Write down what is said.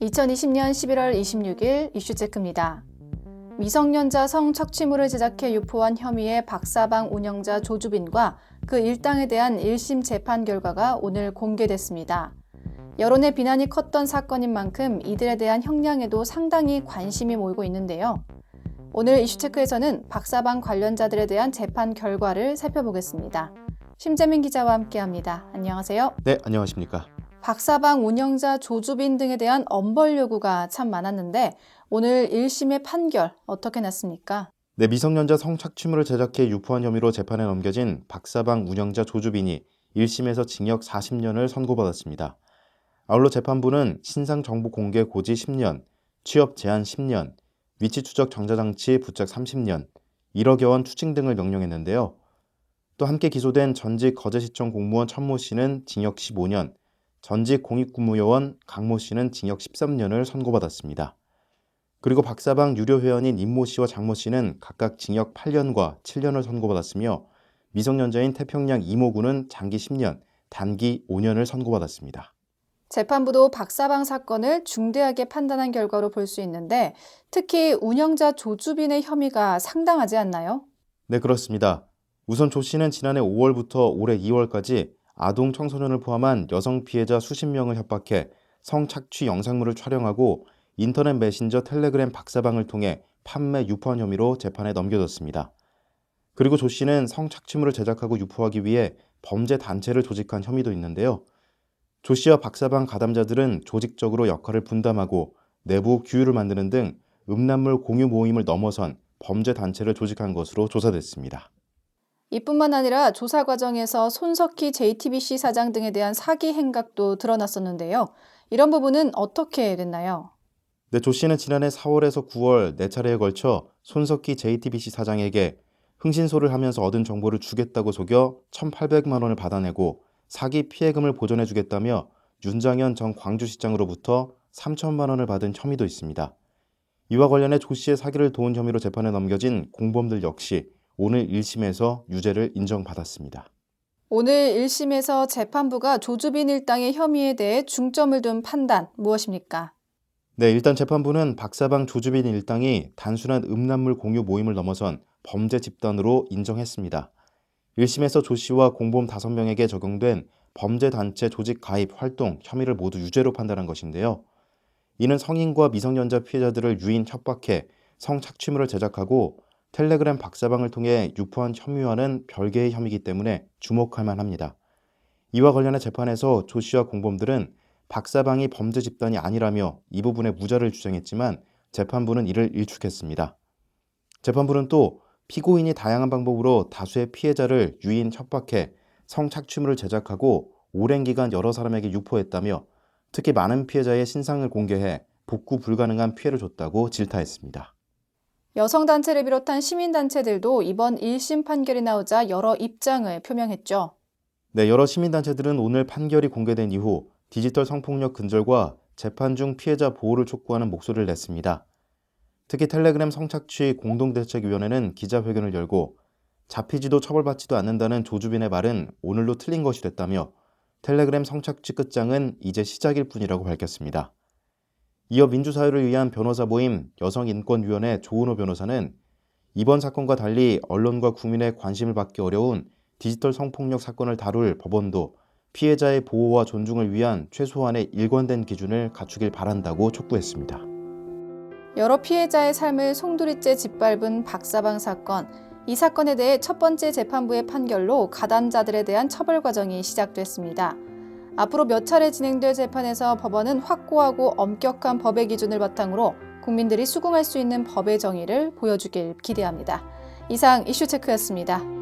2020년 11월 26일 이슈체크입니다. 미성년자 성착취물을 제작해 유포한 혐의의 박사방 운영자 조주빈과 그 일당에 대한 1심 재판 결과가 오늘 공개됐습니다. 여론의 비난이 컸던 사건인 만큼 이들에 대한 형량에도 상당히 관심이 모이고 있는데요. 오늘 이슈체크에서는 박사방 관련자들에 대한 재판 결과를 살펴보겠습니다. 심재민 기자와 함께합니다. 안녕하세요. 네, 안녕하십니까. 박사방 운영자 조주빈 등에 대한 엄벌 요구가 참 많았는데 오늘 1심의 판결 어떻게 났습니까? 네, 미성년자 성착취물을 제작해 유포한 혐의로 재판에 넘겨진 박사방 운영자 조주빈이 1심에서 징역 40년을 선고받았습니다. 아울러 재판부는 신상 정보 공개 고지 10년, 취업 제한 10년, 위치 추적 전자장치 부착 30년, 1억여 원 추징 등을 명령했는데요. 또 함께 기소된 전직 거제시청 공무원 천모 씨는 징역 15년, 전직 공익근무요원 강모 씨는 징역 13년을 선고받았습니다. 그리고 박사방 유료 회원인 임모 씨와 장모 씨는 각각 징역 8년과 7년을 선고받았으며 미성년자인 태평양 이모 군은 장기 10년, 단기 5년을 선고받았습니다. 재판부도 박사방 사건을 중대하게 판단한 결과로 볼 수 있는데 특히 운영자 조주빈의 혐의가 상당하지 않나요? 네, 그렇습니다. 우선 조 씨는 지난해 5월부터 올해 2월까지 아동 청소년을 포함한 여성 피해자 수십 명을 협박해 성착취 영상물을 촬영하고 인터넷 메신저 텔레그램 박사방을 통해 판매, 유포한 혐의로 재판에 넘겨졌습니다. 그리고 조 씨는 성착취물을 제작하고 유포하기 위해 범죄 단체를 조직한 혐의도 있는데요. 조 씨와 박사방 가담자들은 조직적으로 역할을 분담하고 내부 규율을 만드는 등 음란물 공유 모임을 넘어선 범죄 단체를 조직한 것으로 조사됐습니다. 이뿐만 아니라 조사 과정에서 손석희 JTBC 사장 등에 대한 사기 행각도 드러났었는데요. 이런 부분은 어떻게 됐나요? 네, 조 씨는 지난해 4월에서 9월 4차례에 걸쳐 손석희 JTBC 사장에게 흥신소를 하면서 얻은 정보를 주겠다고 속여 1,800만 원을 받아내고 사기 피해금을 보전해주겠다며 윤장현 전 광주시장으로부터 3천만 원을 받은 혐의도 있습니다. 이와 관련해 조 씨의 사기를 도운 혐의로 재판에 넘겨진 공범들 역시 오늘 1심에서 유죄를 인정받았습니다. 오늘 1심에서 재판부가 조주빈 일당의 혐의에 대해 중점을 둔 판단 무엇입니까? 네, 일단 재판부는 박사방 조주빈 일당이 단순한 음란물 공유 모임을 넘어선 범죄 집단으로 인정했습니다. 1심에서 조 씨와 공범 5명에게 적용된 범죄 단체 조직 가입 활동 혐의를 모두 유죄로 판단한 것인데요. 이는 성인과 미성년자 피해자들을 유인 협박해 성착취물을 제작하고 텔레그램 박사방을 통해 유포한 혐의와는 별개의 혐의이기 때문에 주목할 만합니다. 이와 관련해 재판에서 조 씨와 공범들은 박사방이 범죄 집단이 아니라며 이 부분에 무죄를 주장했지만 재판부는 이를 일축했습니다. 재판부는 또 피고인이 다양한 방법으로 다수의 피해자를 유인 협박해 성착취물을 제작하고 오랜 기간 여러 사람에게 유포했다며 특히 많은 피해자의 신상을 공개해 복구 불가능한 피해를 줬다고 질타했습니다. 여성단체를 비롯한 시민단체들도 이번 1심 판결이 나오자 여러 입장을 표명했죠. 네, 여러 시민단체들은 오늘 판결이 공개된 이후 디지털 성폭력 근절과 재판 중 피해자 보호를 촉구하는 목소리를 냈습니다. 특히 텔레그램 성착취 공동대책위원회는 기자회견을 열고 잡히지도 처벌받지도 않는다는 조주빈의 말은 오늘로 틀린 것이 됐다며 텔레그램 성착취 끝장은 이제 시작일 뿐이라고 밝혔습니다. 이어 민주사회를 위한 변호사 모임 여성인권위원회 조은호 변호사는 이번 사건과 달리 언론과 국민의 관심을 받기 어려운 디지털 성폭력 사건을 다룰 법원도 피해자의 보호와 존중을 위한 최소한의 일관된 기준을 갖추길 바란다고 촉구했습니다. 여러 피해자의 삶을 송두리째 짓밟은 박사방 사건. 이 사건에 대해 첫 번째 재판부의 판결로 가담자들에 대한 처벌 과정이 시작됐습니다. 앞으로 몇 차례 진행될 재판에서 법원은 확고하고 엄격한 법의 기준을 바탕으로 국민들이 수긍할 수 있는 법의 정의를 보여주길 기대합니다. 이상 이슈체크였습니다.